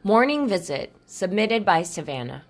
Morning Visit, submitted by Savannah.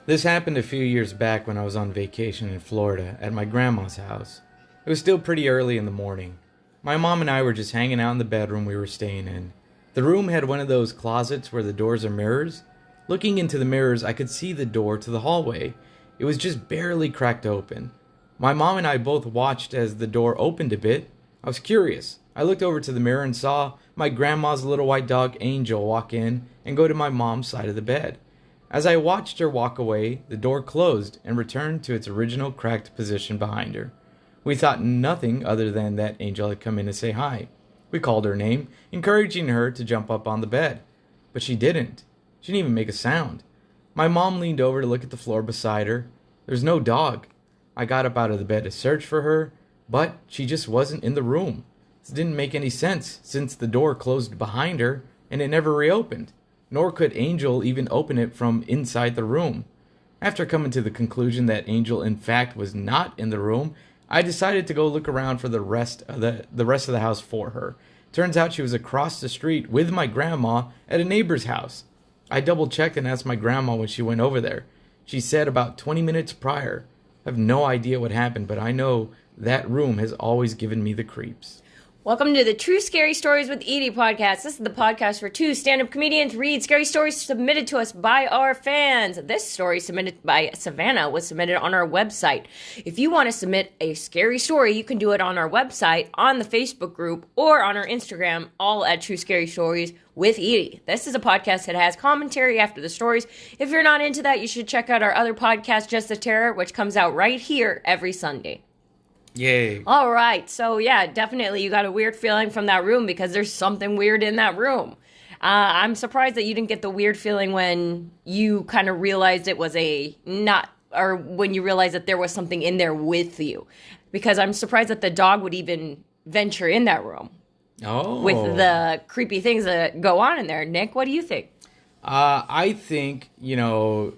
This happened a few years back when I was on vacation in Florida at my grandma's house. It was still pretty early in the morning. My mom and I were just hanging out in the bedroom we were staying in. The room had one of those closets where the doors are mirrors. Looking into the mirrors, I could see the door to the hallway. It was just barely cracked open. My mom and I both watched as the door opened a bit. I was curious. I looked over to the mirror and saw my grandma's little white dog Angel walk in and go to my mom's side of the bed. As I watched her walk away, the door closed and returned to its original cracked position behind her. We thought nothing other than that Angel had come in to say hi. We called her name, encouraging her to jump up on the bed. But she didn't. She didn't even make a sound. My mom leaned over to look at the floor beside her. There was no dog. I got up out of the bed to search for her, but she just wasn't in the room. This didn't make any sense, since the door closed behind her and it never reopened, nor could Angel even open it from inside the room. After coming to the conclusion that Angel in fact was not in the room, I decided to go look around for the rest of the house for her. Turns out she was across the street with my grandma at a neighbor's house. I double-checked and asked my grandma when she went over there. She said about 20 minutes prior. I have no idea what happened, but I know that room has always given me the creeps. Welcome to the True Scary Stories with Edie podcast. This is the podcast where two stand-up comedians read scary stories submitted to us by our fans. This story submitted by Savannah was submitted on our website. If you want to submit a scary story, you can do it on our website, on the Facebook group, or on our Instagram, all at True Scary Stories with Edie. This is a podcast that has commentary after the stories. If you're not into that, you should check out our other podcast, Just the Terror, which comes out right here every Sunday. Yay. All right. So, yeah, definitely you got a weird feeling from that room because there's something weird in that room. I'm surprised that you didn't get the weird feeling when you kind of realized it was when you realized that there was something in there with you. Because I'm surprised that the dog would even venture in that room. Oh. With the creepy things that go on in there. Nick, what do you think? I think, your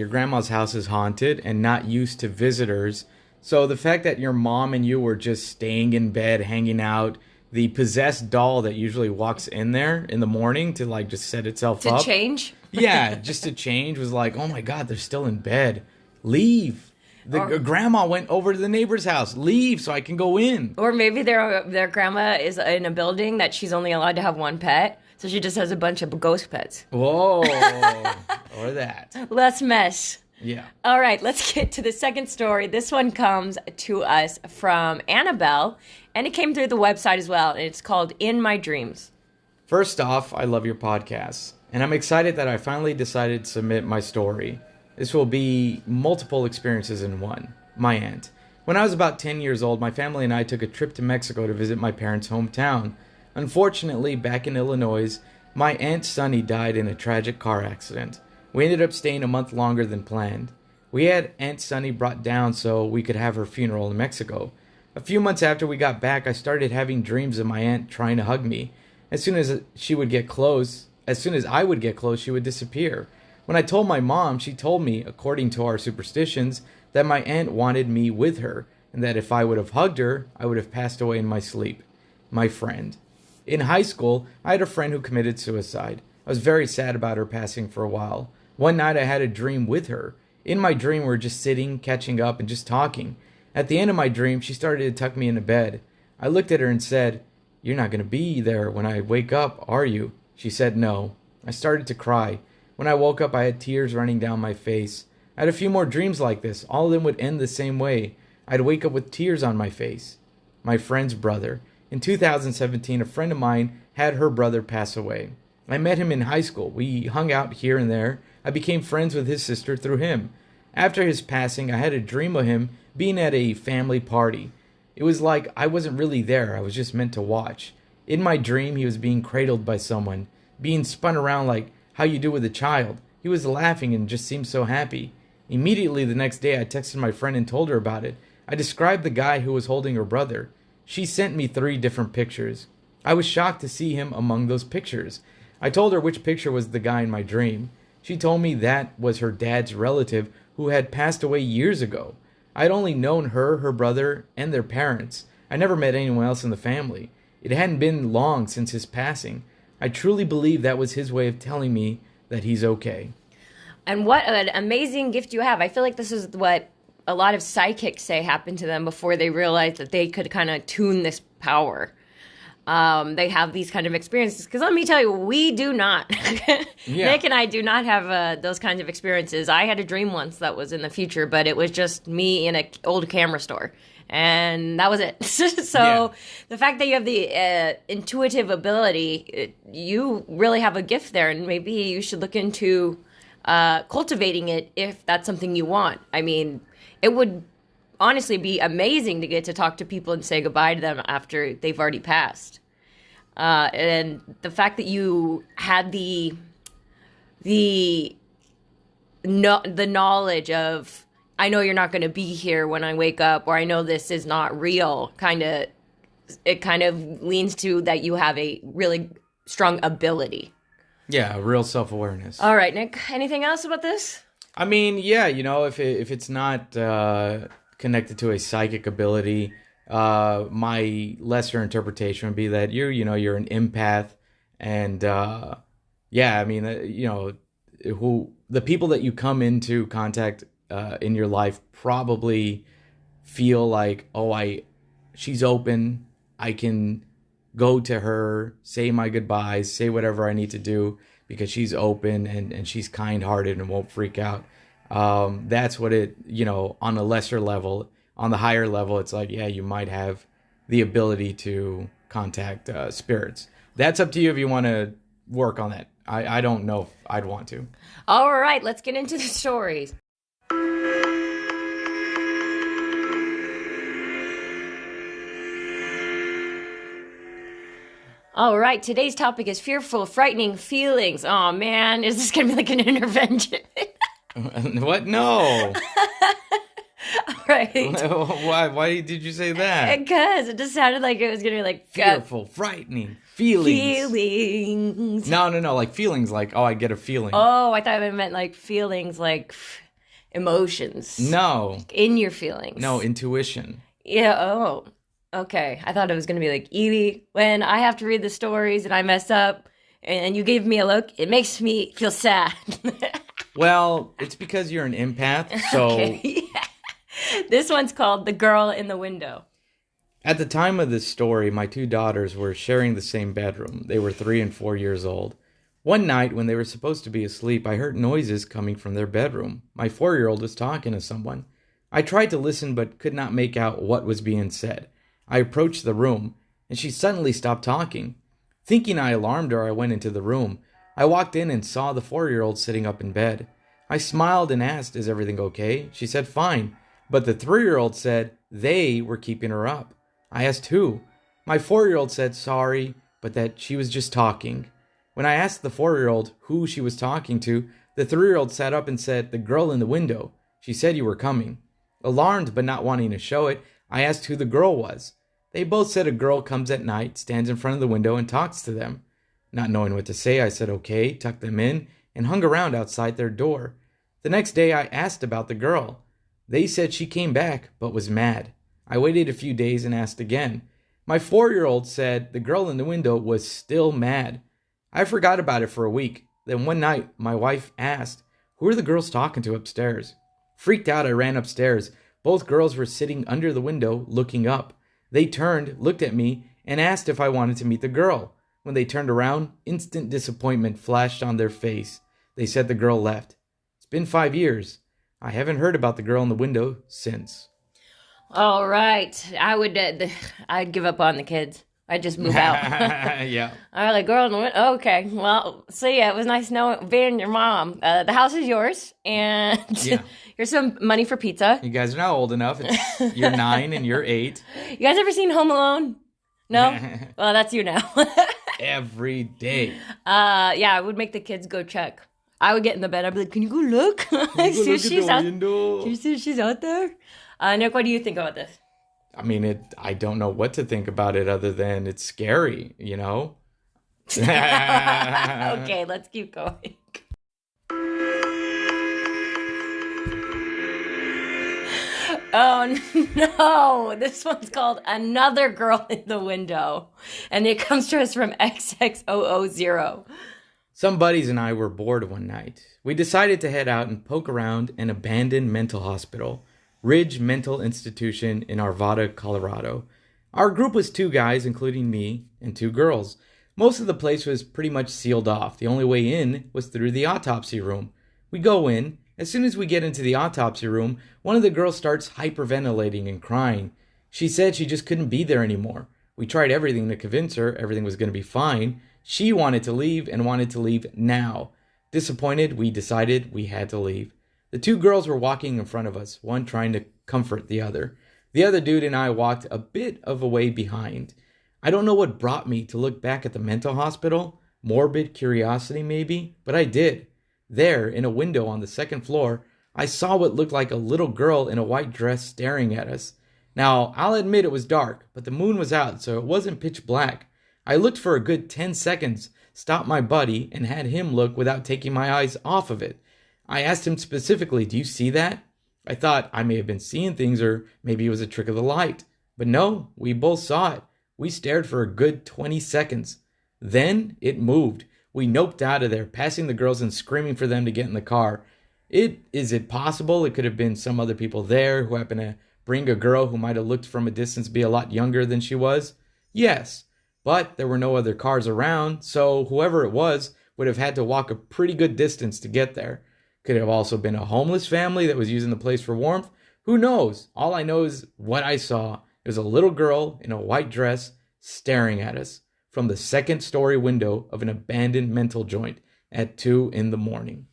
grandma's house is haunted and not used to visitors. So the fact that your mom and you were just staying in bed, hanging out, the possessed doll that usually walks in there in the morning to just set itself up. To change? Yeah, just to change was like, oh my God, they're still in bed. Leave. Grandma went over to the neighbor's house. Leave so I can go in. Or maybe their grandma is in a building that she's only allowed to have one pet. So she just has a bunch of ghost pets. Whoa. Or that. Less mess. Yeah. All right, let's get to the second story. This one comes to us from Annabelle, and it came through the website as well, and it's called In My Dreams. First off, I love your podcasts, and I'm excited that I finally decided to submit my story. This will be multiple experiences in one. My aunt. When I was about 10 years old, my family and I took a trip to Mexico to visit my parents' hometown. Unfortunately, back in Illinois, my Aunt Sunny died in a tragic car accident. We ended up staying a month longer than planned. We had Aunt Sunny brought down so we could have her funeral in Mexico. A few months after we got back, I started having dreams of my aunt trying to hug me. As soon as I would get close, she would disappear. When I told my mom, she told me, according to our superstitions, that my aunt wanted me with her, and that if I would have hugged her, I would have passed away in my sleep. My friend. In high school, I had a friend who committed suicide. I was very sad about her passing for a while. One night I had a dream with her. In my dream, we were just sitting, catching up, and just talking. At the end of my dream, she started to tuck me into bed. I looked at her and said, "You're not going to be there when I wake up, are you?" She said no. I started to cry. When I woke up, I had tears running down my face. I had a few more dreams like this. All of them would end the same way. I'd wake up with tears on my face. My friend's brother. In 2017, a friend of mine had her brother pass away. I met him in high school. We hung out here and there. I became friends with his sister through him. After his passing, I had a dream of him being at a family party. It was like I wasn't really there. I was just meant to watch. In my dream, he was being cradled by someone, being spun around like how you do with a child. He was laughing and just seemed so happy. Immediately the next day, I texted my friend and told her about it. I described the guy who was holding her brother. She sent me 3 different pictures. I was shocked to see him among those pictures. I told her which picture was the guy in my dream. She told me that was her dad's relative who had passed away years ago. I'd only known her, her brother, and their parents. I never met anyone else in the family. It hadn't been long since his passing. I truly believe that was his way of telling me that he's okay. And what an amazing gift you have. I feel like this is what a lot of psychics say happened to them before they realized that they could kind of tune this power. They have these kind of experiences. Because let me tell you, we do not. Yeah. Nick and I do not have those kinds of experiences. I had a dream once that was in the future, but it was just me in an old camera store. And that was it. So the fact that you have the intuitive ability, you really have a gift there. And maybe you should look into cultivating it if that's something you want. I mean, it would honestly be amazing to get to talk to people and say goodbye to them after they've already passed. And the fact that you had the knowledge of, I know you're not going to be here when I wake up, or I know this is not real, it kind of leans to that you have a really strong ability. Yeah, real self-awareness. All right, Nick, anything else about this? I mean, yeah, if it's not connected to a psychic ability, my lesser interpretation would be that you're an empath, and I mean, who the people that you come into contact in your life probably feel like, she's open, I can go to her, say my goodbyes, say whatever I need to do because she's open and she's kind-hearted and won't freak out. That's what it, on a lesser level. On the higher level, it's like, yeah, you might have the ability to contact spirits. That's up to you if you want to work on that. I don't know if I'd want to. All right, let's get into the stories. All right, today's topic is fearful, frightening feelings. Oh, man, is this going to be like an intervention? What? No. All right. Why did you say that? Because it just sounded like it was going to be like... fearful, frightening feelings. Feelings. No, like feelings like, I get a feeling. Oh, I thought it meant like feelings like emotions. No. In your feelings. No, intuition. Yeah, oh. Okay, I thought it was going to be like, Edie, when I have to read the stories and I mess up and you give me a look, it makes me feel sad. Well, it's because you're an empath, so... Okay. This one's called The Girl in the Window. At the time of this story, my two daughters were sharing the same bedroom. They were 3 and 4 years old. One night, when they were supposed to be asleep, I heard noises coming from their bedroom. My 4-year-old was talking to someone. I tried to listen but could not make out what was being said. I approached the room, and she suddenly stopped talking. Thinking I alarmed her, I went into the room. I walked in and saw the 4-year-old sitting up in bed. I smiled and asked, "Is everything okay?" She said, "Fine." But the 3-year-old said they were keeping her up. I asked who. My 4-year-old said sorry, but that she was just talking. When I asked the 4-year-old who she was talking to, the 3-year-old sat up and said, "The girl in the window. She said you were coming." Alarmed but not wanting to show it, I asked who the girl was. They both said a girl comes at night, stands in front of the window, and talks to them. Not knowing what to say, I said okay, tucked them in, and hung around outside their door. The next day, I asked about the girl. They said she came back, but was mad. I waited a few days and asked again. My 4-year-old said the girl in the window was still mad. I forgot about it for a week. Then one night, my wife asked, "Who are the girls talking to upstairs?" Freaked out, I ran upstairs. Both girls were sitting under the window, looking up. They turned, looked at me, and asked if I wanted to meet the girl. When they turned around, instant disappointment flashed on their face. They said the girl left. It's been 5 years. I haven't heard about the girl in the window since. All right. I'd give up on the kids. I'd just move out. Yeah. All right, girl in the window. Okay. Well, see ya. It was nice being your mom. The house is yours, and here's some money for pizza. You guys are not old enough. You're 9 and you're 8. You guys ever seen Home Alone? No? Well, that's you now. Every day. I would make the kids go check. I would get in the bed. I'd be like, "Can you go look? See if she's out. Can you see if she's out there?" Nick, what do you think about this? I mean, I don't know what to think about it other than it's scary, Okay, let's keep going. Oh no, this one's called Another Girl in the Window, and it comes to us from XX000. Some buddies and I were bored one night. We decided to head out and poke around an abandoned mental hospital, Ridge Mental Institution in Arvada, Colorado. Our group was 2 guys, including me, and 2 girls. Most of the place was pretty much sealed off. The only way in was through the autopsy room. We go in. As soon as we get into the autopsy room, one of the girls starts hyperventilating and crying. She said she just couldn't be there anymore. We tried everything to convince her everything was going to be fine. She wanted to leave and wanted to leave now. Disappointed, we decided we had to leave. The 2 girls were walking in front of us, one trying to comfort the other. The other dude and I walked a bit of a way behind. I don't know what brought me to look back at the mental hospital. Morbid curiosity, maybe? But I did. There, in a window on the 2nd floor, I saw what looked like a little girl in a white dress staring at us. Now, I'll admit it was dark, but the moon was out, so it wasn't pitch black. I looked for a good 10 seconds, stopped my buddy, and had him look without taking my eyes off of it. I asked him specifically, "Do you see that?" I thought I may have been seeing things, or maybe it was a trick of the light. But no, we both saw it. We stared for a good 20 seconds. Then it moved. We noped out of there, passing the girls and screaming for them to get in the car. Is it possible it could have been some other people there who happened to bring a girl who might have looked from a distance be a lot younger than she was? Yes, but there were no other cars around, so whoever it was would have had to walk a pretty good distance to get there. Could it have also been a homeless family that was using the place for warmth? Who knows? All I know is what I saw. It was a little girl in a white dress staring at us from the 2nd-story window of an abandoned mental joint at 2 a.m.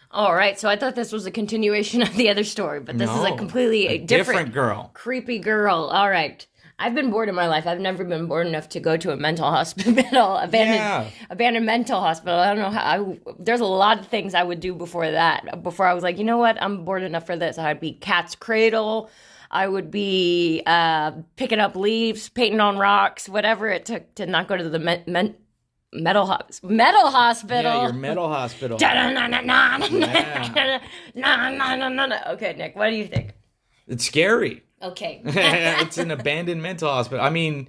All right, so I thought this was a continuation of the other story, but this is a completely different girl. Creepy girl. All right. I've been bored in my life. I've never been bored enough to go to a mental hospital, abandoned mental hospital. I don't know how. There's a lot of things I would do before that. Before I was like, you know what? I'm bored enough for this. I'd be cat's cradle. I would be picking up leaves, painting on rocks, whatever it took to not go to the metal hospital. Yeah, your mental hospital. Okay, Nick, what do you think? It's scary. Okay. It's an abandoned mental hospital. I mean,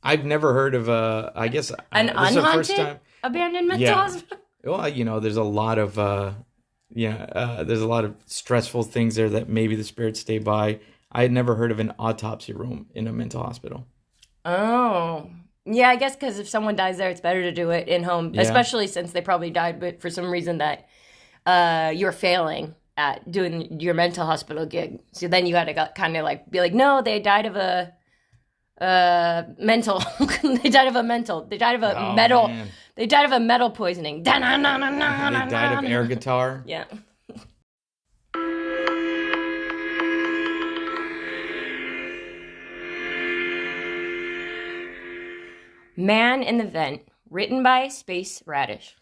I've never heard of I guess an unhaunted abandoned mental hospital. Well, there's a lot of there's a lot of stressful things there that maybe the spirits stay by. I had never heard of an autopsy room in a mental hospital. Oh. Yeah, I guess because if someone dies there, it's better to do it in home, especially since they probably died, but for some reason that you're failing at doing your mental hospital gig. So then you got to kind of like be like, no, they died of a mental. They died of a mental. They died of a metal. Man. They died of a metal poisoning. They died of air guitar. Yeah. Man in the Vent, written by Space Radish.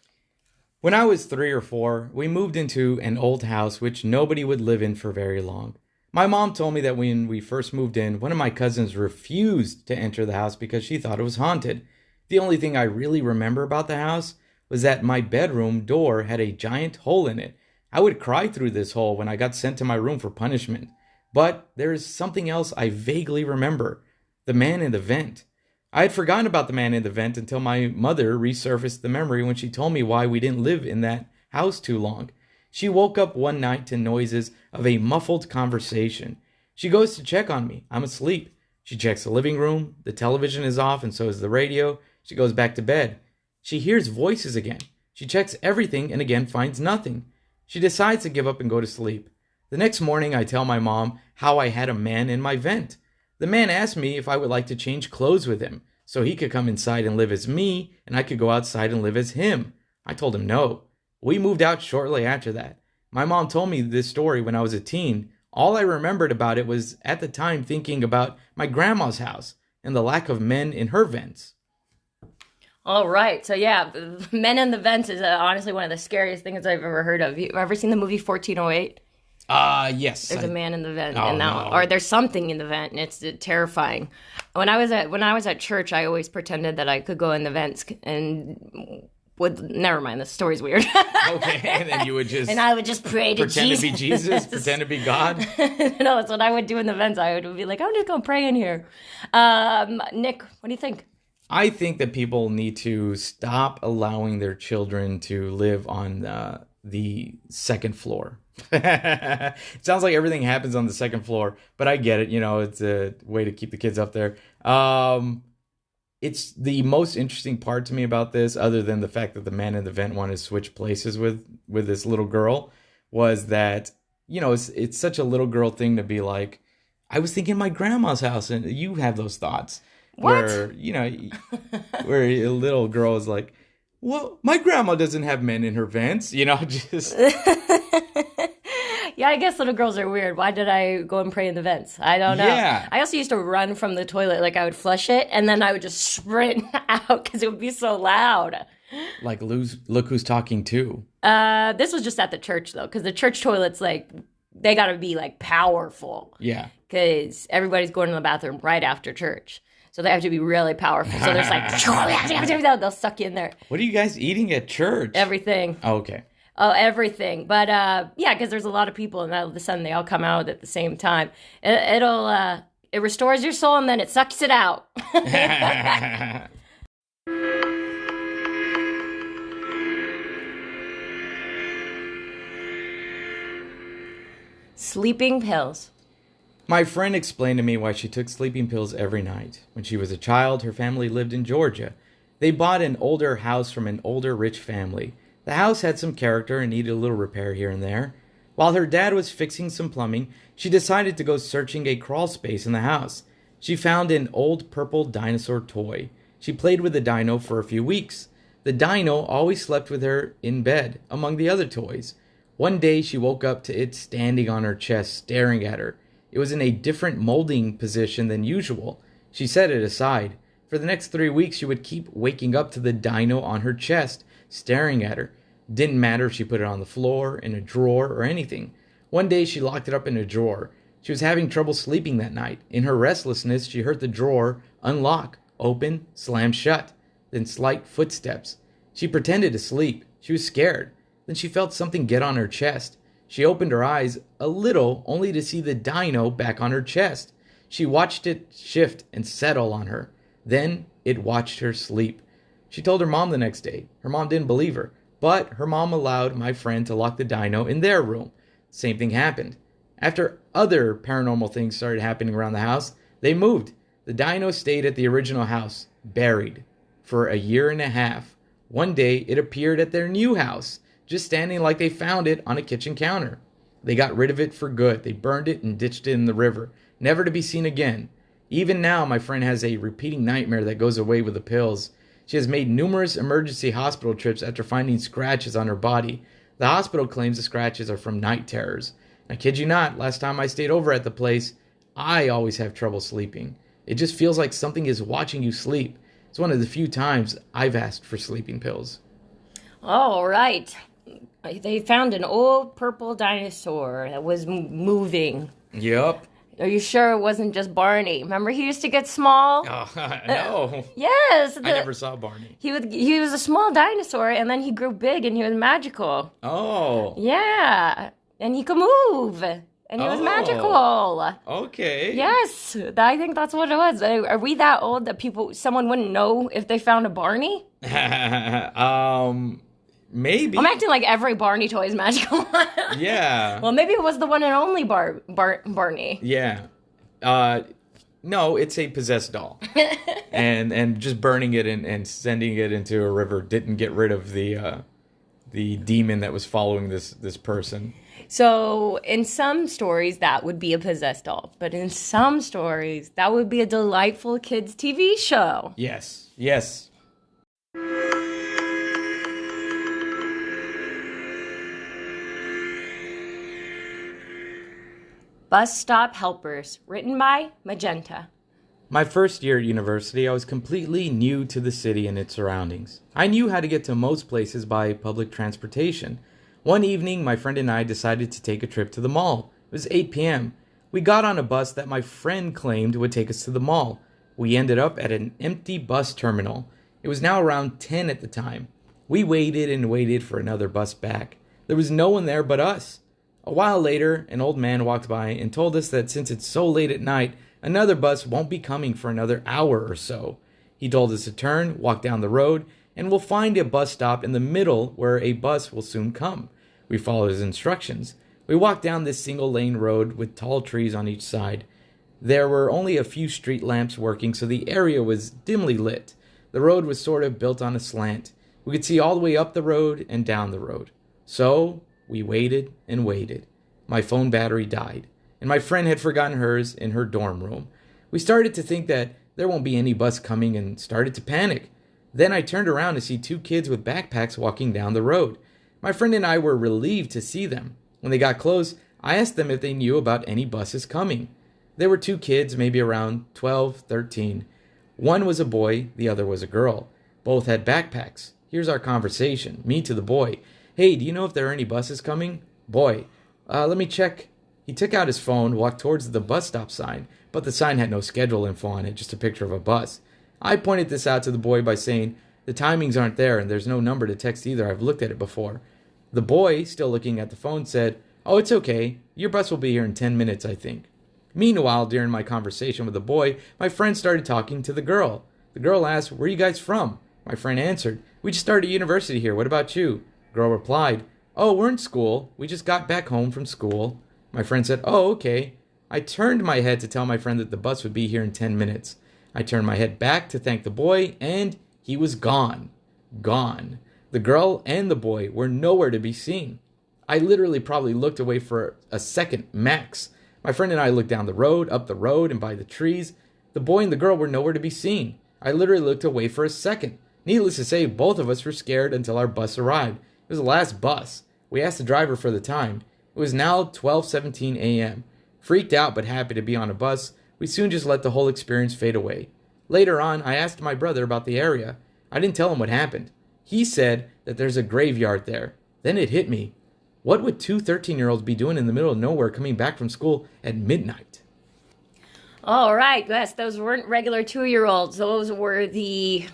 When I was 3 or 4, we moved into an old house which nobody would live in for very long. My mom told me that when we first moved in, one of my cousins refused to enter the house because she thought it was haunted. The only thing I really remember about the house was that my bedroom door had a giant hole in it. I would cry through this hole when I got sent to my room for punishment. But there is something else I vaguely remember. The man in the vent. I had forgotten about the man in the vent until my mother resurfaced the memory when she told me why we didn't live in that house too long. She woke up one night to noises of a muffled conversation. She goes to check on me. I'm asleep. She checks the living room. The television is off and so is the radio. She goes back to bed. She hears voices again. She checks everything and again finds nothing. She decides to give up and go to sleep. The next morning I tell my mom how I had a man in my vent. The man asked me if I would like to change clothes with him, so he could come inside and live as me, and I could go outside and live as him. I told him no. We moved out shortly after that. My mom told me this story when I was a teen. All I remembered about it was at the time thinking about my grandma's house and the lack of men in her vents. All right, so yeah, men in the vents is honestly one of the scariest things I've ever heard of. You ever seen the movie 1408? Yes. There's a man in the vent, or there's something in the vent, and it's terrifying. When I was at church, I always pretended that I could go in the vents, and never mind, this story's weird. Okay, and then you would just and I would just pray to pretend Jesus. to be Jesus, pretend to be God. No, that's what I would do in the vents. I would be like, I'm just going to pray in here. Nick, what do you think? I think that people need to stop allowing their children to live on the second floor. It sounds like everything happens on the second floor, but I get it. It's a way to keep the kids up there. It's the most interesting part to me about this, other than the fact that the man in the vent wanted to switch places with this little girl, was that, it's such a little girl thing to be like, I was thinking my grandma's house, and you have those thoughts. What? Where a little girl is like, well, my grandma doesn't have men in her vents, just... Yeah, I guess little girls are weird. Why did I go and pray in the vents? I don't know. Yeah. I also used to run from the toilet. Like, I would flush it, and then I would just sprint out because it would be so loud. Like, look who's talking too. This was just at the church, though, because the church toilets, like, they got to be, like, powerful. Yeah. Because everybody's going to the bathroom right after church. So they have to be really powerful. So there's like, they'll suck you in there. What are you guys eating at church? Everything. Oh, okay. Oh, everything. But yeah, because there's a lot of people, and all of a sudden they all come out at the same time. It restores your soul, and then it sucks it out. Sleeping pills. My friend explained to me why she took sleeping pills every night. When she was a child, her family lived in Georgia. They bought an older house from an older rich family. The house had some character and needed a little repair here and there. While her dad was fixing some plumbing, she decided to go searching a crawl space in the house. She found an old purple dinosaur toy. She played with the dino for a few weeks. The dino always slept with her in bed, among the other toys. One day she woke up to it standing on her chest, staring at her. It was in a different molding position than usual. She set it aside. For the next 3 weeks, she would keep waking up to the dino on her chest, staring at her. Didn't matter if she put it on the floor, in a drawer, or anything. One day, she locked it up in a drawer. She was having trouble sleeping that night. In her restlessness, she heard the drawer unlock, open, slam shut, then slight footsteps. She pretended to sleep. She was scared. Then she felt something get on her chest. She opened her eyes a little, only to see the dino back on her chest. She watched it shift and settle on her. Then it watched her sleep. She told her mom the next day. Her mom didn't believe her, but her mom allowed my friend to lock the dino in their room. Same thing happened. After other paranormal things started happening around the house, they moved. The dino stayed at the original house, buried, for a year and a half. One day, it appeared at their new house, just standing like they found it on a kitchen counter. They got rid of it for good. They burned it and ditched it in the river, never to be seen again. Even now, my friend has a repeating nightmare that goes away with the pills. She has made numerous emergency hospital trips after finding scratches on her body. The hospital claims the scratches are from night terrors. I kid you not, last time I stayed over at the place, I always have trouble sleeping. It just feels like something is watching you sleep. It's one of the few times I've asked for sleeping pills. All right. They found an old purple dinosaur that was moving. Yep. Are you sure it wasn't just Barney? Remember he used to get small? Oh, no. Yes. I never saw Barney. He was a small dinosaur, and then he grew big, and he was magical. Oh. Yeah. And he could move. And he was magical. Okay. Yes. I think that's what it was. Are we that old that someone wouldn't know if they found a Barney? Maybe. I'm acting like every Barney toy is magical. Yeah. Well, maybe it was the one and only Barney. Yeah. No, it's a possessed doll. and just burning it and sending it into a river didn't get rid of the demon that was following this person. So in some stories, that would be a possessed doll. But in some stories, that would be a delightful kids' TV show. Yes. Yes. Bus Stop Helpers, written by Magenta. My first year at university, I was completely new to the city and its surroundings. I knew how to get to most places by public transportation. One evening, my friend and I decided to take a trip to the mall. It was 8 p.m. We got on a bus that my friend claimed would take us to the mall. We ended up at an empty bus terminal. It was now around 10 at the time. We waited and waited for another bus back. There was no one there but us. A while later, an old man walked by and told us that since it's so late at night, another bus won't be coming for another hour or so. He told us to turn, walk down the road, and we'll find a bus stop in the middle where a bus will soon come. We followed his instructions. We walked down this single-lane road with tall trees on each side. There were only a few street lamps working, so the area was dimly lit. The road was sort of built on a slant. We could see all the way up the road and down the road. So we waited and waited. My phone battery died, and my friend had forgotten hers in her dorm room. We started to think that there won't be any bus coming and started to panic. Then I turned around to see two kids with backpacks walking down the road. My friend and I were relieved to see them. When they got close, I asked them if they knew about any buses coming. There were two kids, maybe around 12, 13. One was a boy, the other was a girl. Both had backpacks. Here's our conversation. Me to the boy. Hey, do you know if there are any buses coming? Boy, let me check. He took out his phone, walked towards the bus stop sign, but the sign had no schedule info on it, just a picture of a bus. I pointed this out to the boy by saying, the timings aren't there and there's no number to text either. I've looked at it before. The boy, still looking at the phone, said, oh, it's okay. Your bus will be here in 10 minutes, I think. Meanwhile, during my conversation with the boy, my friend started talking to the girl. The girl asked, where are you guys from? My friend answered, we just started university here. What about you? The girl replied, oh, we're in school. We just got back home from school. My friend said, oh, okay. I turned my head to tell my friend that the bus would be here in 10 minutes. I turned my head back to thank the boy, and he was gone. Gone. The girl and the boy were nowhere to be seen. I literally probably looked away for a second max. My friend and I looked down the road, up the road, and by the trees. The boy and the girl were nowhere to be seen. I literally looked away for a second. Needless to say, both of us were scared until our bus arrived. It was the last bus. We asked the driver for the time. It was now 12:17 a.m. Freaked out but happy to be on a bus, we soon just let the whole experience fade away. Later on, I asked my brother about the area. I didn't tell him what happened. He said that there's a graveyard there. Then it hit me. What would two 13-year-olds be doing in the middle of nowhere coming back from school at midnight? All right, yes, those weren't regular 2-year-olds. Those were the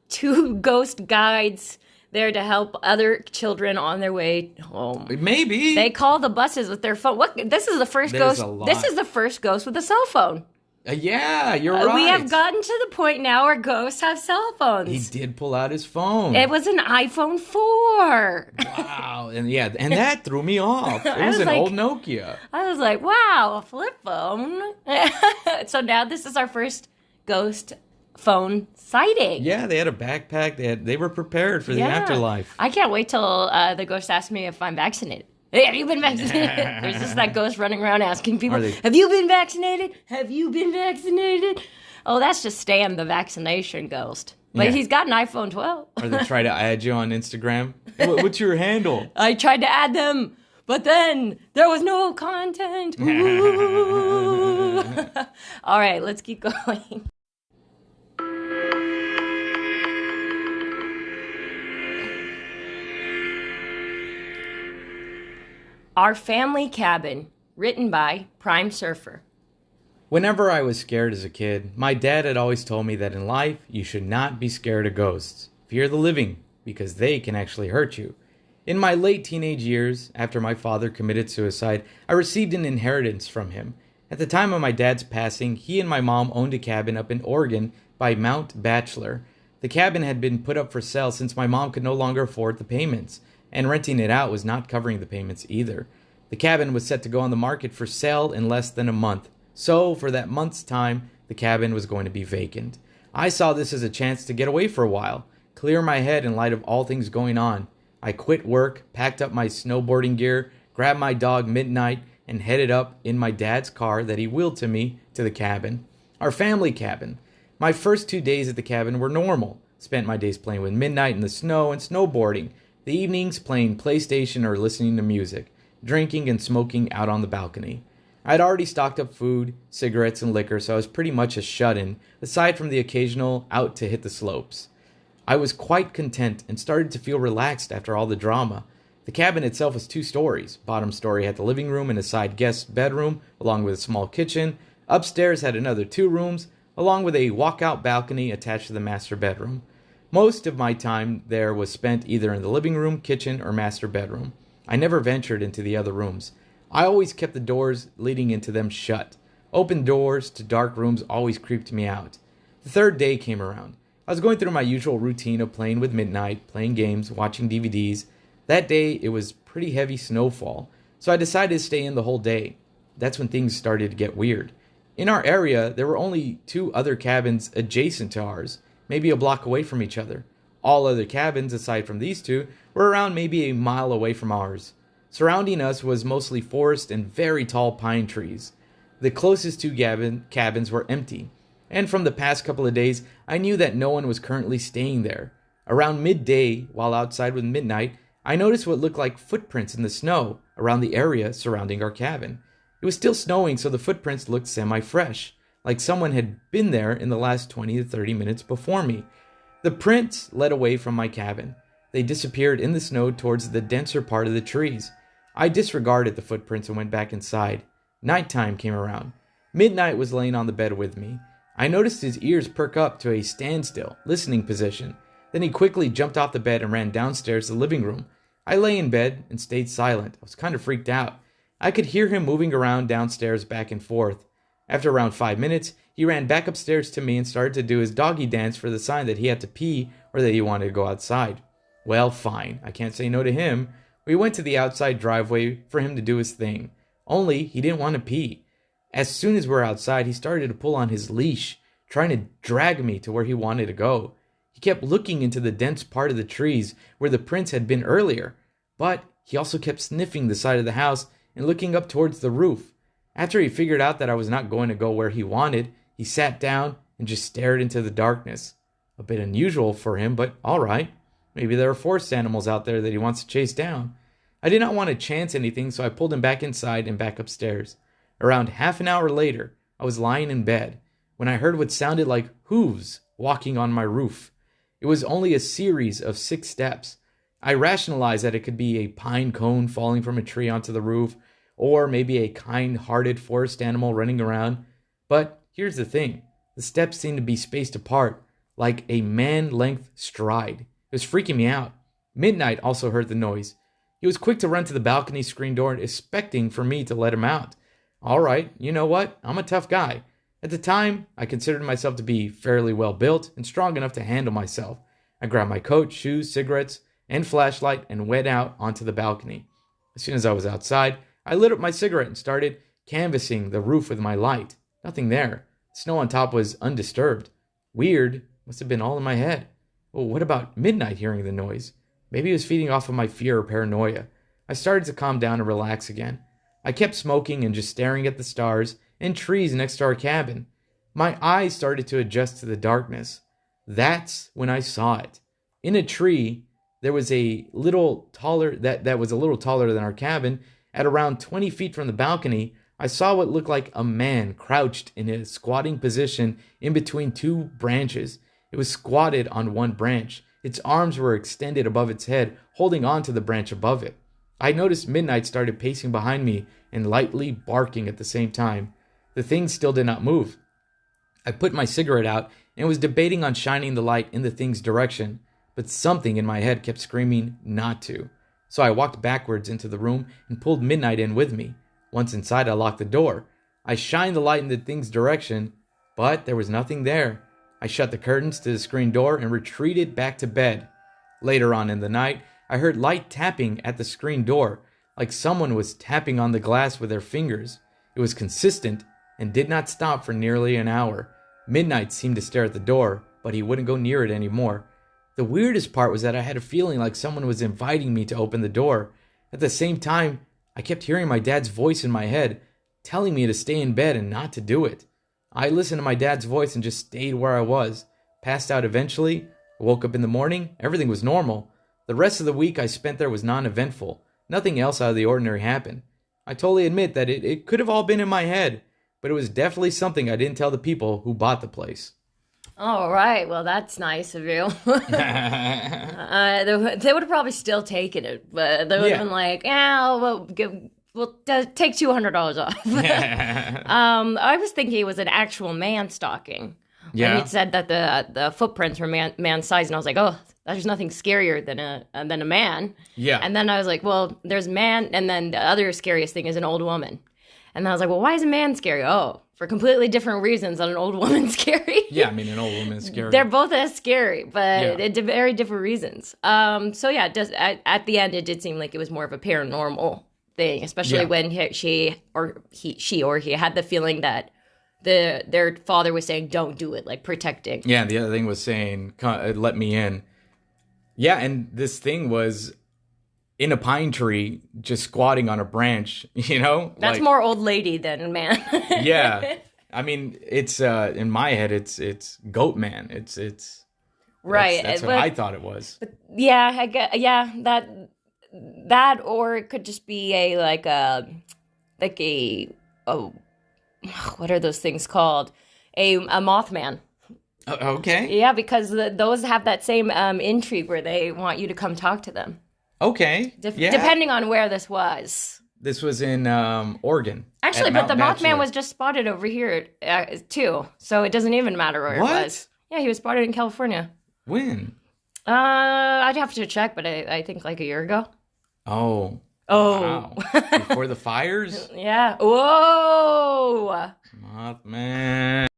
two ghost guides there to help other children on their way home. Maybe. They call the buses with their phone. What? This is the first There's ghost. a lot. This is the first ghost with a cell phone. Yeah, you're right. We have gotten to the point now where ghosts have cell phones. He did pull out his phone. It was an iPhone 4. Wow. And yeah, and that threw me off. It was an old Nokia. I was like, wow, a flip phone. So now this is our first ghost phone sighting. Yeah, they had a backpack. They were prepared for the afterlife. I can't wait till the ghost asks me if I'm vaccinated. Hey, have you been vaccinated? There's just that ghost running around asking people, have you been vaccinated? Have you been vaccinated? Oh, that's just Stan, the vaccination ghost. But he's got an iPhone 12. Or they try to add you on Instagram. What's your handle? I tried to add them, but then there was no content. All right, let's keep going. Our Family Cabin, written by Prime Surfer. Whenever I was scared as a kid, my dad had always told me that in life, you should not be scared of ghosts. Fear the living, because they can actually hurt you. In my late teenage years, after my father committed suicide, I received an inheritance from him. At the time of my dad's passing, he and my mom owned a cabin up in Oregon by Mount Bachelor. The cabin had been put up for sale since my mom could no longer afford the payments, and renting it out was not covering the payments either. The cabin was set to go on the market for sale in less than a month, so for that month's time, the cabin was going to be vacant. I saw this as a chance to get away for a while, clear my head in light of all things going on. I quit work, packed up my snowboarding gear, grabbed my dog Midnight, and headed up in my dad's car that he wheeled to me to the cabin. Our family cabin. My first 2 days at the cabin were normal. Spent my days playing with Midnight in the snow and snowboarding. The evenings playing PlayStation or listening to music, drinking and smoking out on the balcony. I'd already stocked up food, cigarettes, and liquor, so I was pretty much a shut-in, aside from the occasional out to hit the slopes. I was quite content and started to feel relaxed after all the drama. The cabin itself was 2 stories. Bottom story had the living room and a side guest bedroom, along with a small kitchen. Upstairs had another 2 rooms, along with a walkout balcony attached to the master bedroom. Most of my time there was spent either in the living room, kitchen, or master bedroom. I never ventured into the other rooms. I always kept the doors leading into them shut. Open doors to dark rooms always creeped me out. The third day came around. I was going through my usual routine of playing with Midnight, playing games, watching DVDs. That day, it was pretty heavy snowfall, so I decided to stay in the whole day. That's when things started to get weird. In our area, there were only 2 other cabins adjacent to ours, maybe a block away from each other. All other cabins, aside from these 2, were around maybe a mile away from ours. Surrounding us was mostly forest and very tall pine trees. The closest 2 cabins were empty, and from the past couple of days, I knew that no one was currently staying there. Around midday, while outside with Midnight, I noticed what looked like footprints in the snow around the area surrounding our cabin. It was still snowing, so the footprints looked semi-fresh, like someone had been there in the last 20 to 30 minutes before me. The prints led away from my cabin. They disappeared in the snow towards the denser part of the trees. I disregarded the footprints and went back inside. Nighttime came around. Midnight was laying on the bed with me. I noticed his ears perk up to a standstill, listening position. Then he quickly jumped off the bed and ran downstairs to the living room. I lay in bed and stayed silent. I was kind of freaked out. I could hear him moving around downstairs back and forth. After around 5 minutes, he ran back upstairs to me and started to do his doggy dance for the sign that he had to pee or that he wanted to go outside. Well, fine. I can't say no to him. We went to the outside driveway for him to do his thing. Only he didn't want to pee. As soon as we were outside, he started to pull on his leash, trying to drag me to where he wanted to go. He kept looking into the dense part of the trees where the prints had been earlier, but he also kept sniffing the side of the house and looking up towards the roof. After he figured out that I was not going to go where he wanted, he sat down and just stared into the darkness. A bit unusual for him, but all right. Maybe there are forest animals out there that he wants to chase down. I did not want to chance anything, so I pulled him back inside and back upstairs. Around half an hour later, I was lying in bed when I heard what sounded like hooves walking on my roof. It was only a series of 6 steps. I rationalized that it could be a pine cone falling from a tree onto the roof, or maybe a kind-hearted forest animal running around. But here's the thing. The steps seemed to be spaced apart, like a man-length stride. It was freaking me out. Midnight also heard the noise. He was quick to run to the balcony screen door, expecting for me to let him out. All right, you know what? I'm a tough guy. At the time, I considered myself to be fairly well built and strong enough to handle myself. I grabbed my coat, shoes, cigarettes, and flashlight and went out onto the balcony. As soon as I was outside, I lit up my cigarette and started canvassing the roof with my light. Nothing there. The snow on top was undisturbed. Weird. Must have been all in my head. Well, what about Midnight hearing the noise? Maybe he was feeding off of my fear or paranoia. I started to calm down and relax again. I kept smoking and just staring at the stars and trees next to our cabin. My eyes started to adjust to the darkness. That's when I saw it. In a tree, there was a little taller, that was a little taller than our cabin. At around 20 feet from the balcony, I saw what looked like a man crouched in a squatting position in between 2 branches. It was squatted on one branch. Its arms were extended above its head, holding on to the branch above it. I noticed Midnight started pacing behind me and lightly barking at the same time. The thing still did not move. I put my cigarette out and was debating on shining the light in the thing's direction, but something in my head kept screaming not to. So I walked backwards into the room and pulled Midnight in with me. Once inside, I locked the door. I shined the light in the thing's direction, but there was nothing there. I shut the curtains to the screen door and retreated back to bed. Later on in the night, I heard light tapping at the screen door, like someone was tapping on the glass with their fingers. It was consistent and did not stop for nearly an hour. Midnight seemed to stare at the door, but he wouldn't go near it anymore. The weirdest part was that I had a feeling like someone was inviting me to open the door. At the same time, I kept hearing my dad's voice in my head, telling me to stay in bed and not to do it. I listened to my dad's voice and just stayed where I was. Passed out eventually. I woke up in the morning. Everything was normal. The rest of the week I spent there was non-eventful. Nothing else out of the ordinary happened. I totally admit that it could have all been in my head, but it was definitely something I didn't tell the people who bought the place. All right. Well, that's nice of you. They would have probably still taken it, but they would have been like, yeah, we'll take $200 off. I was thinking it was an actual man stalking. Yeah. And he said that the footprints were man-sized, and I was like, oh, there's nothing scarier than a man. Yeah. And then I was like, well, there's man, and then the other scariest thing is an old woman. And then I was like, well, why is a man scary? Oh, for completely different reasons than an old woman's scary. Yeah, I mean, an old woman is scary. They're both as scary, but very different reasons. So yeah, at the end, it did seem like it was more of a paranormal thing, especially when she had the feeling that their father was saying, "Don't do it," like protecting. Yeah, the other thing was saying, "Let me in." Yeah, and this thing was in a pine tree, just squatting on a branch. You know, that's more old lady than man. Yeah, I mean, it's in my head, it's goat man. It's right. That's what I thought it was. But yeah, I get that, or it could just be a what are those things called? A Mothman. Okay. Yeah, because those have that same intrigue where they want you to come talk to them. Okay. Depending on where this was. This was in Oregon. Actually, but the Mothman was just spotted over here too, so it doesn't even matter where it was. Yeah, he was spotted in California. When? I'd have to check, but I think like a year ago. Oh. Oh. Wow. Before the fires? Yeah. Whoa. Mothman.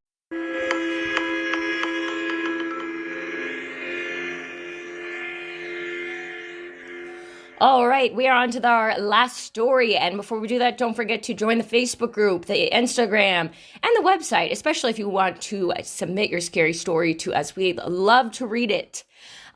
All right, we are on to our last story. And before we do that, don't forget to join the Facebook group, the Instagram, and the website, especially if you want to submit your scary story to us. We'd love to read it.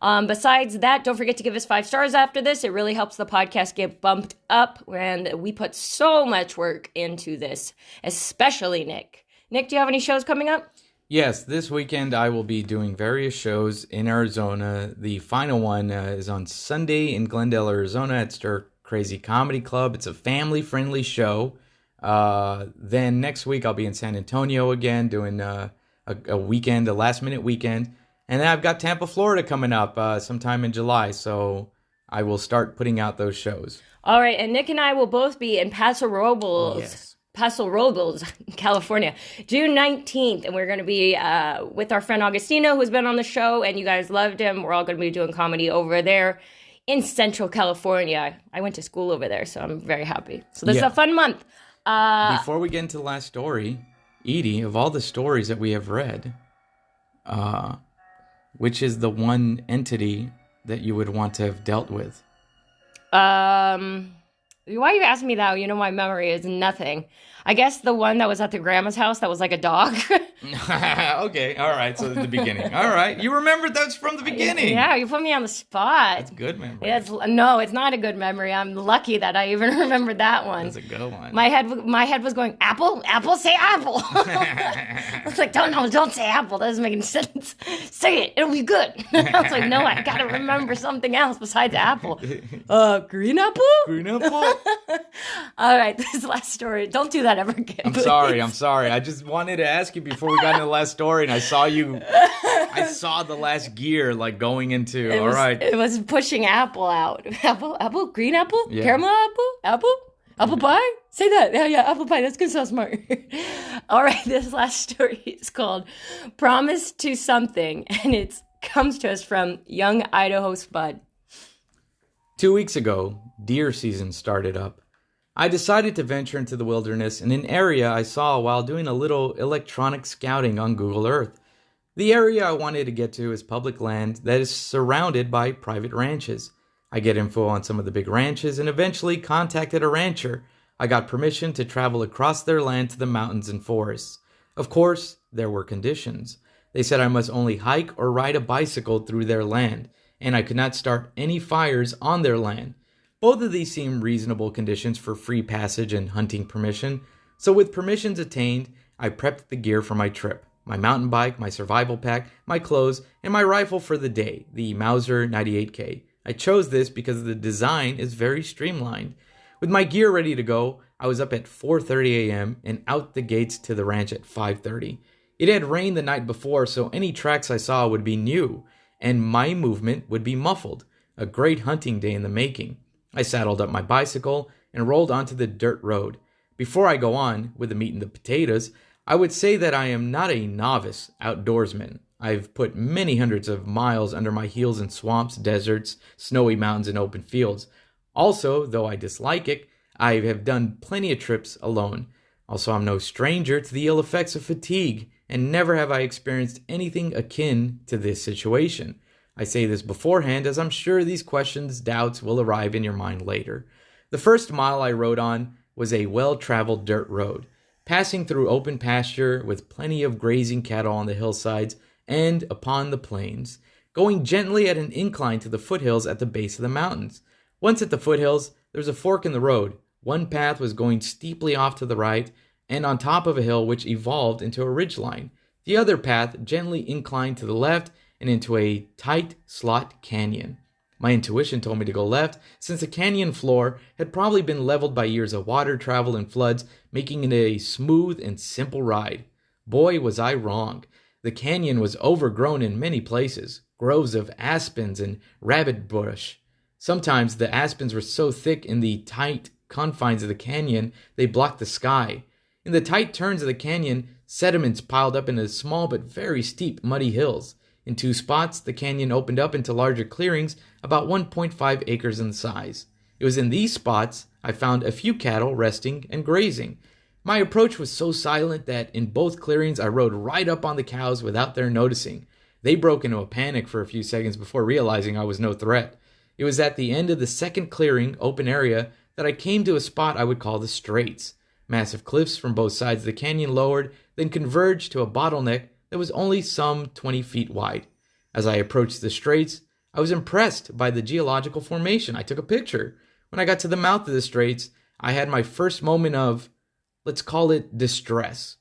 Besides that, don't forget to give us 5 stars after this. It really helps the podcast get bumped up, and we put so much work into this, especially Nick. Nick, do you have any shows coming up? Yes, this weekend I will be doing various shows in Arizona. The final one is on Sunday in Glendale, Arizona at Stir Crazy Comedy Club. It's a family-friendly show. Then next week I'll be in San Antonio again doing a weekend, a last-minute weekend. And then I've got Tampa, Florida coming up sometime in July, so I will start putting out those shows. All right, and Nick and I will both be in Paso Robles, California, June 19th, and we're going to be with our friend Augustino, who's been on the show, and you guys loved him. We're all going to be doing comedy over there in Central California. I went to school over there, so I'm very happy. So this is a fun month. Before we get into the last story, Edie, of all the stories that we have read, which is the one entity that you would want to have dealt with? Why are you asking me that? You know, my memory is nothing. I guess the one that was at the grandma's house that was like a dog. Okay, all right, so at the beginning. All right, you remembered that's from the beginning. Yeah, you put me on the spot. That's a good memory. No, it's not a good memory. I'm lucky that I even remembered that one. That's a good one. My head was going, apple, say apple. I was like, don't say apple. That doesn't make any sense. Say it, it'll be good. I was like, no, I gotta remember something else besides apple. Green apple? Green apple? All right, this last story. Don't do that ever again. I'm sorry. I just wanted to ask you before we got into the last story, and I saw the last gear like going into. It was pushing apple out. Apple, green apple, yeah. Caramel apple pie. Say that. Yeah, apple pie. That's gonna sound smart. All right, this last story is called "Promise to Something," and it comes to us from Young Idaho Spud. 2 weeks ago, deer season started up. I decided to venture into the wilderness in an area I saw while doing a little electronic scouting on Google Earth. The area I wanted to get to is public land that is surrounded by private ranches. I get info on some of the big ranches and eventually contacted a rancher. I got permission to travel across their land to the mountains and forests. Of course, there were conditions. They said I must only hike or ride a bicycle through their land, and I could not start any fires on their land. Both of these seem reasonable conditions for free passage and hunting permission, so with permissions attained, I prepped the gear for my trip. My mountain bike, my survival pack, my clothes, and my rifle for the day, the Mauser 98K. I chose this because the design is very streamlined. With my gear ready to go, I was up at 4:30 a.m. and out the gates to the ranch at 5:30. It had rained the night before, so any tracks I saw would be new, and my movement would be muffled. A great hunting day in the making. I saddled up my bicycle and rolled onto the dirt road. Before I go on with the meat and the potatoes, I would say that I am not a novice outdoorsman. I've put many hundreds of miles under my heels in swamps, deserts, snowy mountains, and open fields. Also, though I dislike it, I have done plenty of trips alone. Also, I'm no stranger to the ill effects of fatigue, and never have I experienced anything akin to this situation. I say this beforehand, as I'm sure these questions, doubts will arrive in your mind later. The first mile I rode on was a well-traveled dirt road, passing through open pasture with plenty of grazing cattle on the hillsides and upon the plains, going gently at an incline to the foothills at the base of the mountains. Once at the foothills, there was a fork in the road. One path was going steeply off to the right and on top of a hill which evolved into a ridgeline. The other path gently inclined to the left and into a tight slot canyon. My intuition told me to go left, since the canyon floor had probably been leveled by years of water travel and floods, making it a smooth and simple ride. Boy, was I wrong. The canyon was overgrown in many places, groves of aspens and rabbit bush. Sometimes the aspens were so thick in the tight confines of the canyon they blocked the sky. In the tight turns of the canyon, sediments piled up into small but very steep muddy hills. In two spots, the canyon opened up into larger clearings about 1.5 acres in size. It was in these spots I found a few cattle resting and grazing. My approach was so silent that in both clearings I rode right up on the cows without their noticing. They broke into a panic for a few seconds before realizing I was no threat. It was at the end of the second clearing, open area, that I came to a spot I would call the Straits. Massive cliffs from both sides of the canyon lowered, then converged to a bottleneck that was only some 20 feet wide. As I approached the Straits, I was impressed by the geological formation. I took a picture. When I got to the mouth of the Straits, I had my first moment of, let's call it, distress.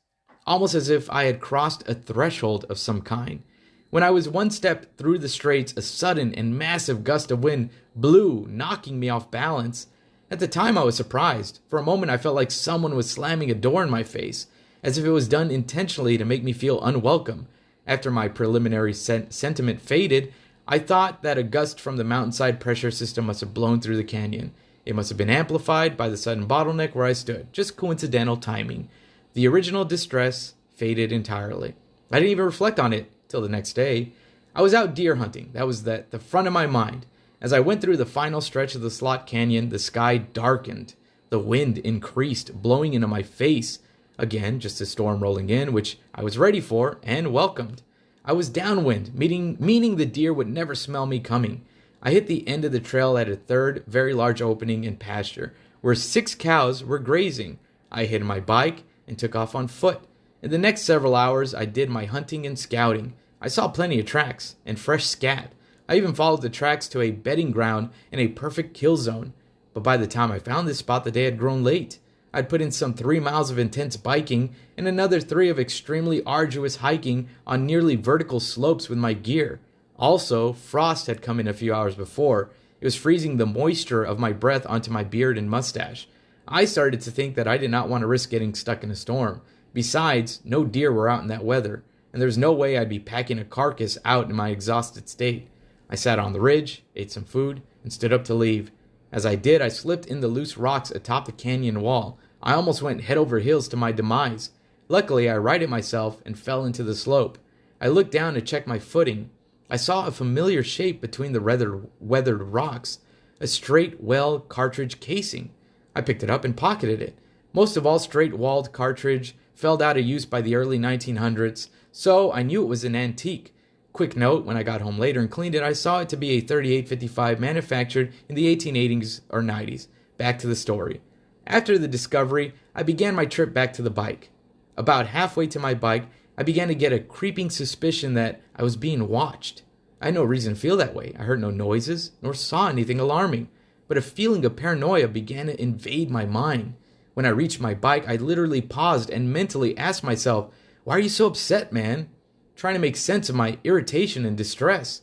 Almost as if I had crossed a threshold of some kind. When I was one step through the Straits, a sudden and massive gust of wind blew, knocking me off balance. At the time, I was surprised. For a moment, I felt like someone was slamming a door in my face, as if it was done intentionally to make me feel unwelcome. After my preliminary sentiment faded, I thought that a gust from the mountainside pressure system must have blown through the canyon. It must have been amplified by the sudden bottleneck where I stood. Just coincidental timing. The original distress faded entirely. I didn't even reflect on it till the next day. I was out deer hunting. That was at the front of my mind. As I went through the final stretch of the Slot Canyon, the sky darkened. The wind increased, blowing into my face. Again, just a storm rolling in, which I was ready for and welcomed. I was downwind, meaning the deer would never smell me coming. I hit the end of the trail at a third, very large opening in pasture, where 6 cows were grazing. I hid my bike and took off on foot. In the next several hours, I did my hunting and scouting. I saw plenty of tracks and fresh scat. I even followed the tracks to a bedding ground in a perfect kill zone. But by the time I found this spot, the day had grown late. I'd put in some 3 miles of intense biking and another 3 of extremely arduous hiking on nearly vertical slopes with my gear. Also, frost had come in a few hours before. It was freezing the moisture of my breath onto my beard and mustache. I started to think that I did not want to risk getting stuck in a storm. Besides, no deer were out in that weather, and there was no way I'd be packing a carcass out in my exhausted state. I sat on the ridge, ate some food, and stood up to leave. As I did, I slipped in the loose rocks atop the canyon wall. I almost went head over heels to my demise. Luckily, I righted myself and fell into the slope. I looked down to check my footing. I saw a familiar shape between the weathered rocks, a straight well cartridge casing. I picked it up and pocketed it. Most of all straight-walled cartridge fell out of use by the early 1900s, so I knew it was an antique. Quick note, when I got home later and cleaned it, I saw it to be a 3855 manufactured in the 1880s or 90s. Back to the story. After the discovery, I began my trip back to the bike. About halfway to my bike, I began to get a creeping suspicion that I was being watched. I had no reason to feel that way. I heard no noises, nor saw anything alarming. But a feeling of paranoia began to invade my mind. When I reached my bike, I literally paused and mentally asked myself, "Why are you so upset, man?" Trying to make sense of my irritation and distress.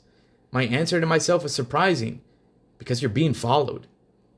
My answer to myself was surprising. Because you're being followed.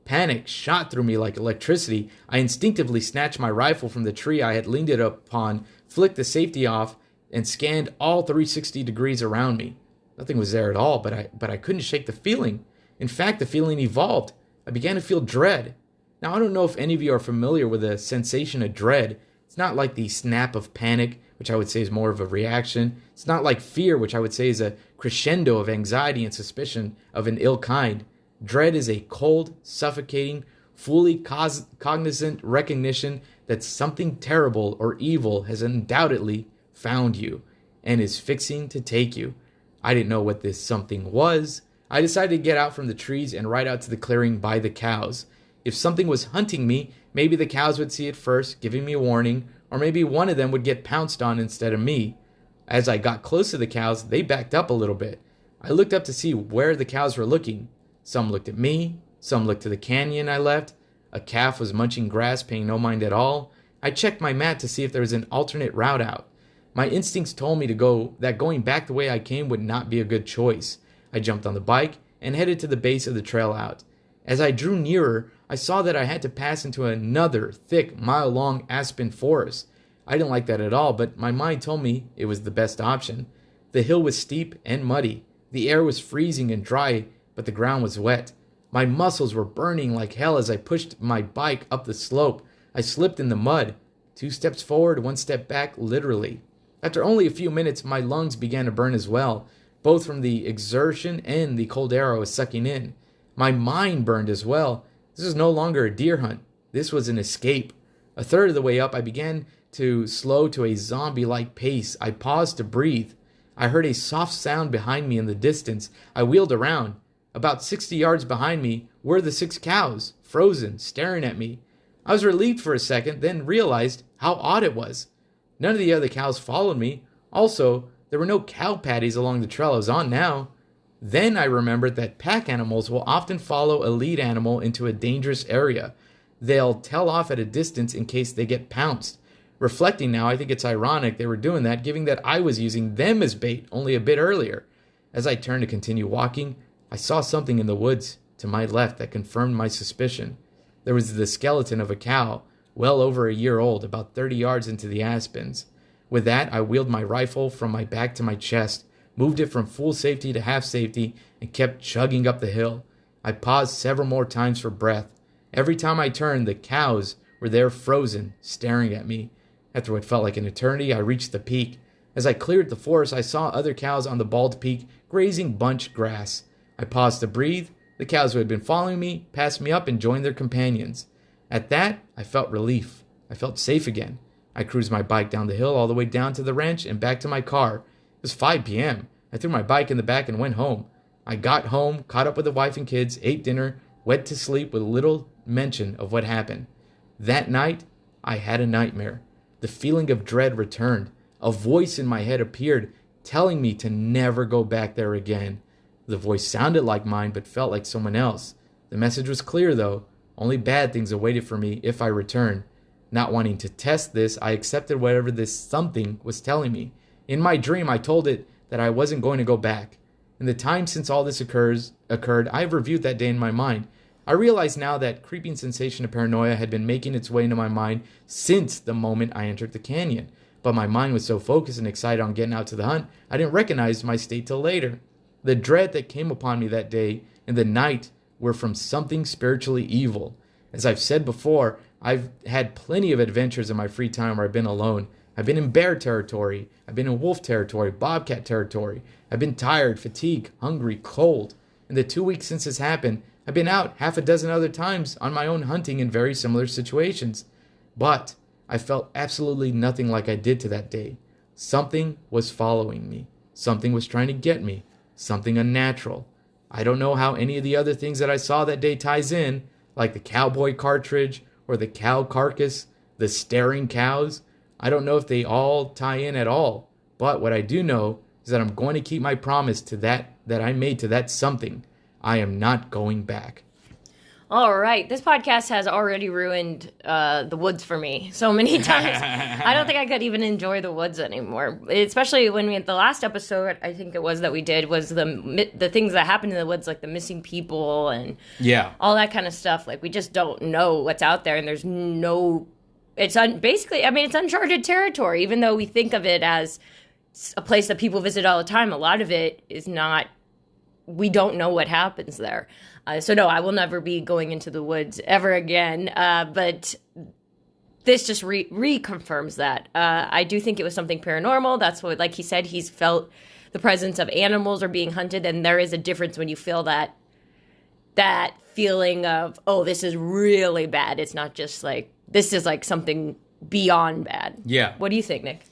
Panic shot through me like electricity. I instinctively snatched my rifle from the tree I had leaned it upon, flicked the safety off, and scanned all 360 degrees around me. Nothing was there at all, but I couldn't shake the feeling. In fact, the feeling evolved. I began to feel dread. Now, I don't know if any of you are familiar with the sensation of dread. It's not like the snap of panic, which I would say is more of a reaction. It's not like fear, which I would say is a crescendo of anxiety and suspicion of an ill kind. Dread is a cold, suffocating, fully cognizant recognition that something terrible or evil has undoubtedly found you and is fixing to take you. I didn't know what this something was. I decided to get out from the trees and ride out to the clearing by the cows. If something was hunting me, maybe the cows would see it first, giving me a warning, or maybe one of them would get pounced on instead of me. As I got close to the cows, they backed up a little bit. I looked up to see where the cows were looking. Some looked at me, some looked to the canyon I left. A calf was munching grass, paying no mind at all. I checked my map to see if there was an alternate route out. My instincts told me that going back the way I came would not be a good choice. I jumped on the bike and headed to the base of the trail out. As I drew nearer, I saw that I had to pass into another thick, mile-long aspen forest. I didn't like that at all, but my mind told me it was the best option. The hill was steep and muddy. The air was freezing and dry, but the ground was wet. My muscles were burning like hell as I pushed my bike up the slope. I slipped in the mud. 2 steps forward, 1 step back, literally. After only a few minutes, my lungs began to burn as well, both from the exertion and the cold air I was sucking in. My mind burned as well. This was no longer a deer hunt. This was an escape. A third of the way up, I began to slow to a zombie-like pace. I paused to breathe. I heard a soft sound behind me in the distance. I wheeled around. About 60 yards behind me were the 6 cows, frozen, staring at me. I was relieved for a second, then realized how odd it was. None of the other cows followed me. Also, there were no cow patties along the trail I was on now. Then I remembered that pack animals will often follow a lead animal into a dangerous area. They'll tail off at a distance in case they get pounced. Reflecting now, I think it's ironic they were doing that, given that I was using them as bait only a bit earlier. As I turned to continue walking, I saw something in the woods to my left that confirmed my suspicion. There was the skeleton of a cow, well over a year old, about 30 yards into the aspens. With that, I wheeled my rifle from my back to my chest, moved it from full safety to half safety, and kept chugging up the hill. I paused several more times for breath. Every time I turned, the cows were there frozen, staring at me. After what felt like an eternity, I reached the peak. As I cleared the forest, I saw other cows on the bald peak grazing bunch grass. I paused to breathe. The cows who had been following me passed me up and joined their companions. At that, I felt relief. I felt safe again. I cruised my bike down the hill all the way down to the ranch and back to my car. It was 5 p.m. I threw my bike in the back and went home. I got home, caught up with the wife and kids, ate dinner, went to sleep with little mention of what happened. That night, I had a nightmare. The feeling of dread returned. A voice in my head appeared, telling me to never go back there again. The voice sounded like mine, but felt like someone else. The message was clear, though. Only bad things awaited for me if I returned. Not wanting to test this, I accepted whatever this something was telling me. In my dream, I told it that I wasn't going to go back. In the time since all this occurred, I have reviewed that day in my mind. I realize now that creeping sensation of paranoia had been making its way into my mind since the moment I entered the canyon. But my mind was so focused and excited on getting out to the hunt, I didn't recognize my state till later. The dread that came upon me that day and the night were from something spiritually evil. As I've said before, I've had plenty of adventures in my free time where I've been alone. I've been in bear territory. I've been in wolf territory, bobcat territory. I've been tired, fatigued, hungry, cold. In the 2 weeks since this happened, I've been out half a dozen other times on my own hunting in very similar situations. But I felt absolutely nothing like I did to that day. Something was following me. Something was trying to get me. Something unnatural. I don't know how any of the other things that I saw that day ties in, like the cowboy cartridge or the cow carcass, the staring cows. I don't know if they all tie in at all. But what I do know is that I'm going to keep my promise to that I made to that something. I am not going back. All right. This podcast has already ruined the woods for me so many times. I don't think I could even enjoy the woods anymore. Especially when the last episode, I think it was that we did, was the things that happened in the woods, like the missing people and all that kind of stuff. Like, we just don't know what's out there, and there's no... It's uncharted territory, even though we think of it as a place that people visit all the time. A lot of it is not... We don't know what happens there. So no, I will never be going into the woods ever again. But this just reconfirms that. I do think it was something paranormal. That's what, like he said, he's felt the presence of animals or being hunted, and there is a difference when you feel that feeling of, oh, this is really bad. It's not just like, this is like something beyond bad. Yeah. What do you think, Nick?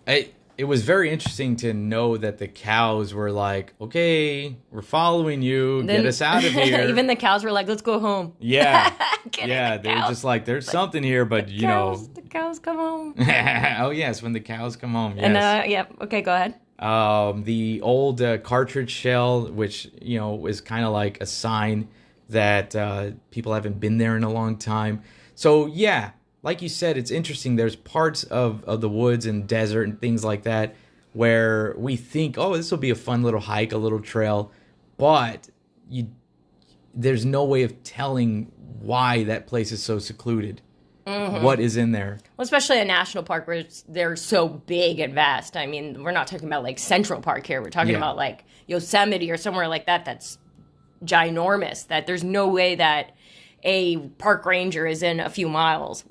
It was very interesting to know that the cows were like, okay, we're following you. Get us out of here. Even the cows were like, let's go home. Yeah. Yeah, they were just like, there's something here, but The cows come home. Oh, yes, when the cows come home. Yes. And, okay, go ahead. The old cartridge shell, which, is kind of like a sign that people haven't been there in a long time. So, yeah. Like you said, it's interesting. There's parts of the woods and desert and things like that where we think, oh, this will be a fun little hike, a little trail. But there's no way of telling why that place is so secluded. Mm-hmm. What is in there? Well, especially a national park where they're so big and vast. I mean, we're not talking about like Central Park here. We're talking about like Yosemite or somewhere like that that's ginormous. That there's no way that a park ranger is in a few miles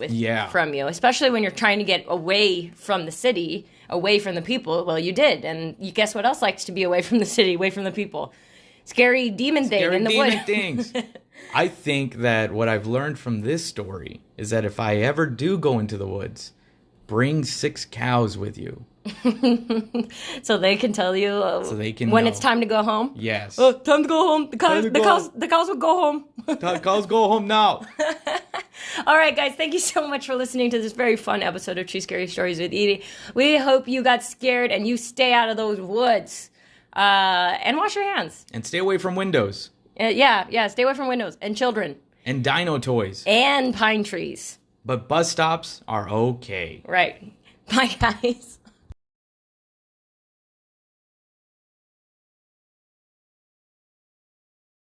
from you, especially when you're trying to get away from the city, away from the people. Well, you did, and you guess what else likes to be away from the city, away from the people? Scary demon thing in the woods. Things. I think that what I've learned from this story is that if I ever do go into the woods, bring 6 cows with you. So they can tell you when know. It's time to go home. Yes. Time to go home. The cows will go home. The cows go home now. All right, guys. Thank you so much for listening to this very fun episode of True Scary Stories with Edie. We hope you got scared and you stay out of those woods. And wash your hands. And stay away from windows. Yeah. Stay away from windows and children. And dino toys. And pine trees. But bus stops are okay. Right. Bye, guys.